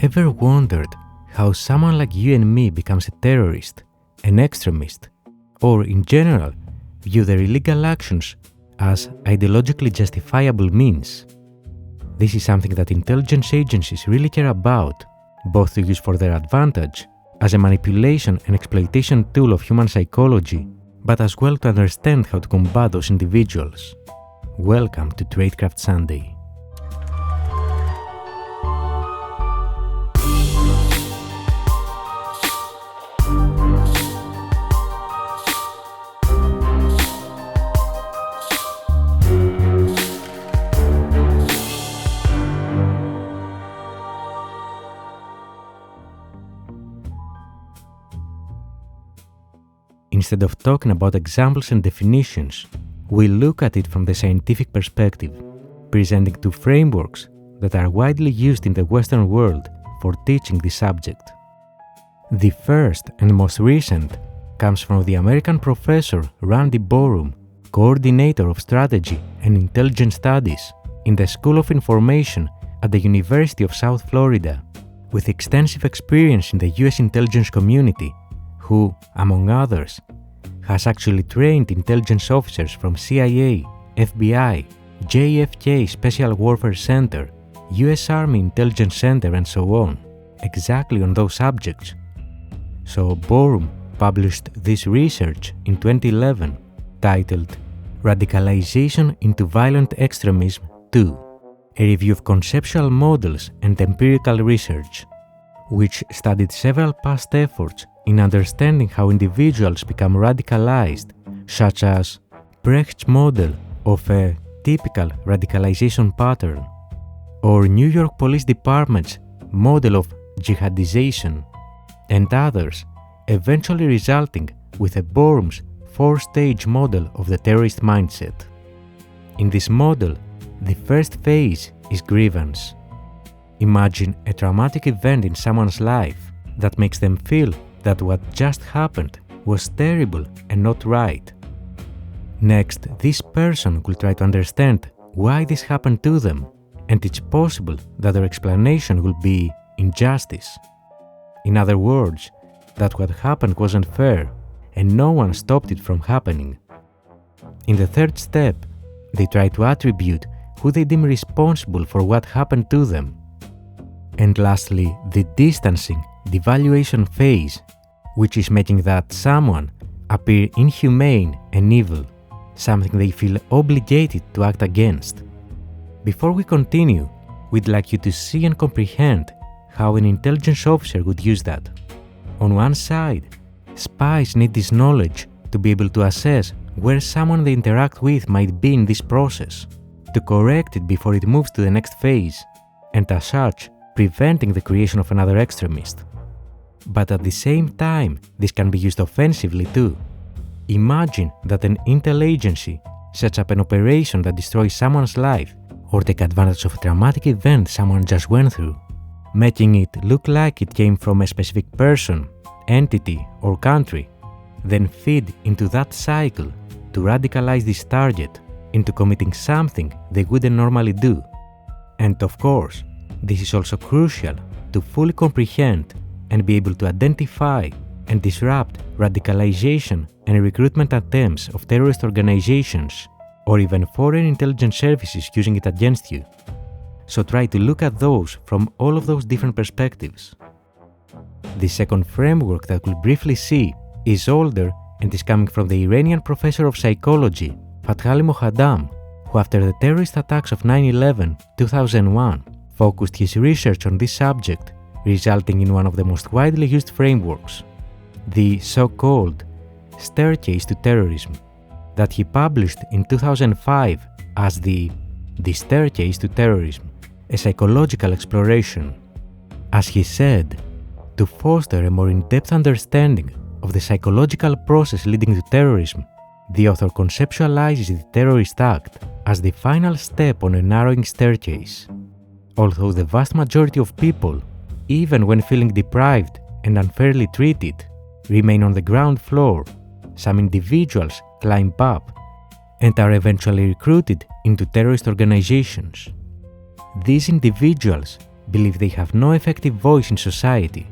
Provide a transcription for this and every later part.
Ever wondered how someone like you and me becomes a terrorist, an extremist, or in general view their illegal actions as ideologically justifiable means? This is something that intelligence agencies really care about, both to use for their advantage as a manipulation and exploitation tool of human psychology, but as well to understand how to combat those individuals. Welcome to Tradecraft Sunday. Instead of talking about examples and definitions, we look at it from the scientific perspective, presenting two frameworks that are widely used in the Western world for teaching this subject. The first and most recent comes from the American professor Randy Borum, coordinator of strategy and intelligence studies in the School of Information at the University of South Florida, with extensive experience in the US intelligence community, who, among others, has actually trained intelligence officers from CIA, FBI, JFK Special Warfare Center, US Army Intelligence Center, and so on, exactly on those subjects. So Borum published this research in 2011, titled Radicalisation into Violent Extremism 2, a review of conceptual models and empirical research, which studied several past efforts in understanding how individuals become radicalized, such as Brecht's model of a typical radicalization pattern, or New York Police Department's model of jihadization, and others, eventually resulting with a Borum's four-stage model of the terrorist mindset. In this model, the first phase is grievance. Imagine a traumatic event in someone's life that makes them feel that what just happened was terrible and not right. Next, this person will try to understand why this happened to them, and it's possible that their explanation will be injustice. In other words, that what happened wasn't fair, and no one stopped it from happening. In the third step, they try to attribute who they deem responsible for what happened to them. And lastly, the distancing, devaluation phase, which is making that someone appear inhumane and evil, something they feel obligated to act against. Before we continue, we'd like you to see and comprehend how an intelligence officer would use that. On one side, spies need this knowledge to be able to assess where someone they interact with might be in this process, to correct it before it moves to the next phase, and as such, preventing the creation of another extremist. But at the same time, this can be used offensively too. Imagine that an intel agency sets up an operation that destroys someone's life or takes advantage of a traumatic event someone just went through, making it look like it came from a specific person, entity, or country, then feed into that cycle to radicalize this target into committing something they wouldn't normally do. And of course, this is also crucial to fully comprehend and be able to identify and disrupt radicalization and recruitment attempts of terrorist organizations or even foreign intelligence services using it against you. So try to look at those from all of those different perspectives. The second framework that we'll briefly see is older and is coming from the Iranian professor of psychology, Fathali Mohaddam, who after the terrorist attacks of 9/11, 2001, focused his research on this subject, resulting in one of the most widely used frameworks, the so-called Staircase to Terrorism, that he published in 2005 as the Staircase to Terrorism, a psychological exploration. As he said, to foster a more in-depth understanding of the psychological process leading to terrorism, the author conceptualizes the terrorist act as the final step on a narrowing staircase. Although the vast majority of people, even when feeling deprived and unfairly treated, remain on the ground floor, some individuals climb up and are eventually recruited into terrorist organizations. These individuals believe they have no effective voice in society,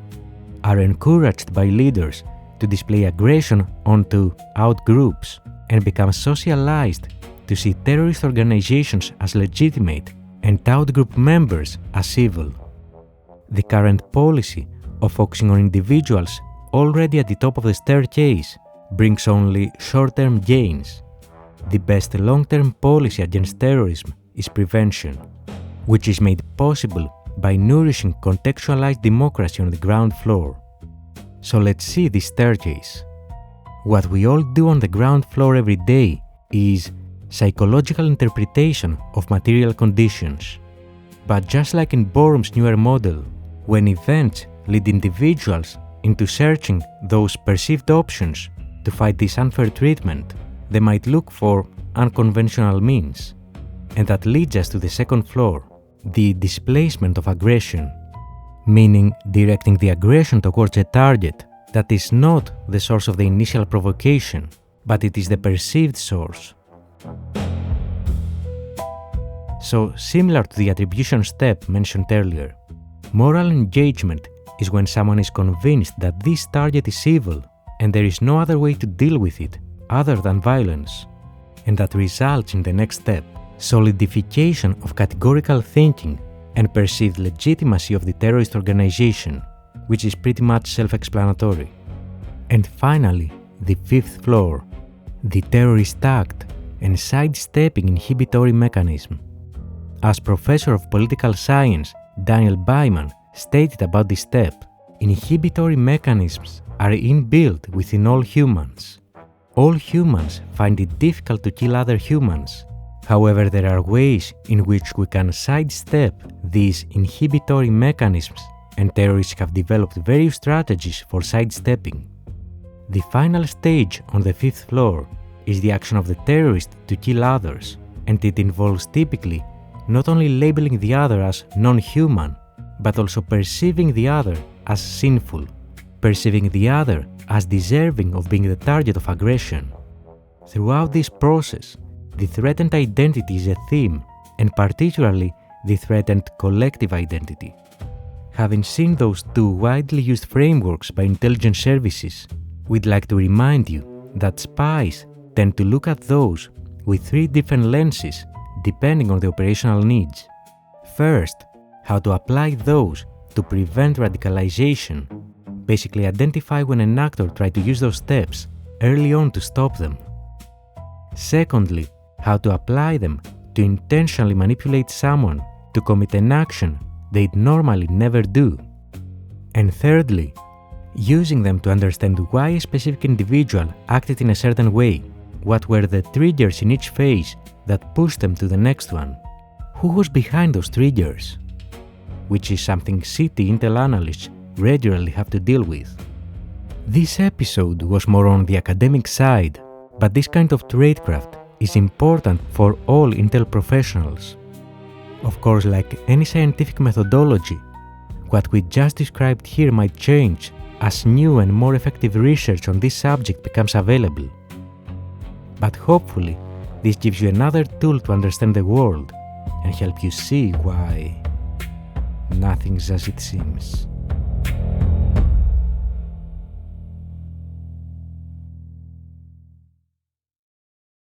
are encouraged by leaders to display aggression onto outgroups, and become socialized to see terrorist organizations as legitimate and outgroup members as evil. The current policy of focusing on individuals already at the top of the staircase brings only short-term gains. The best long-term policy against terrorism is prevention, which is made possible by nourishing contextualized democracy on the ground floor. So let's see this staircase. What we all do on the ground floor every day is psychological interpretation of material conditions. But just like in Borum's newer model, when events lead individuals into searching those perceived options to fight this unfair treatment, they might look for unconventional means. And that leads us to the second floor, the displacement of aggression, meaning directing the aggression towards a target that is not the source of the initial provocation, but it is the perceived source. So, similar to the attribution step mentioned earlier, moral engagement is when someone is convinced that this target is evil and there is no other way to deal with it other than violence, and that results in the next step, solidification of categorical thinking and perceived legitimacy of the terrorist organization, which is pretty much self-explanatory. And finally, the fifth floor, the terrorist act and sidestepping inhibitory mechanism. As Professor of Political Science Daniel Byman stated about this step, inhibitory mechanisms are inbuilt within all humans. All humans find it difficult to kill other humans. However, there are ways in which we can sidestep these inhibitory mechanisms, and terrorists have developed various strategies for sidestepping. The final stage on the fifth floor is the action of the terrorist to kill others, and it involves typically not only labeling the other as non-human, but also perceiving the other as sinful, perceiving the other as deserving of being the target of aggression. Throughout this process, the threatened identity is a theme, and particularly the threatened collective identity. Having seen those two widely used frameworks by intelligence services, we'd like to remind you that spies tend to look at those with three different lenses depending on the operational needs. First, how to apply those to prevent radicalization, basically identify when an actor tried to use those steps early on to stop them. Secondly, how to apply them to intentionally manipulate someone to commit an action they'd normally never do. And thirdly, using them to understand why a specific individual acted in a certain way, what were the triggers in each phase that pushed them to the next one, who was behind those triggers, which is something CT Intel analysts regularly have to deal with. This episode was more on the academic side, but this kind of tradecraft is important for all Intel professionals. Of course, like any scientific methodology, what we just described here might change as new and more effective research on this subject becomes available. But hopefully, this gives you another tool to understand the world and help you see why nothing's as it seems.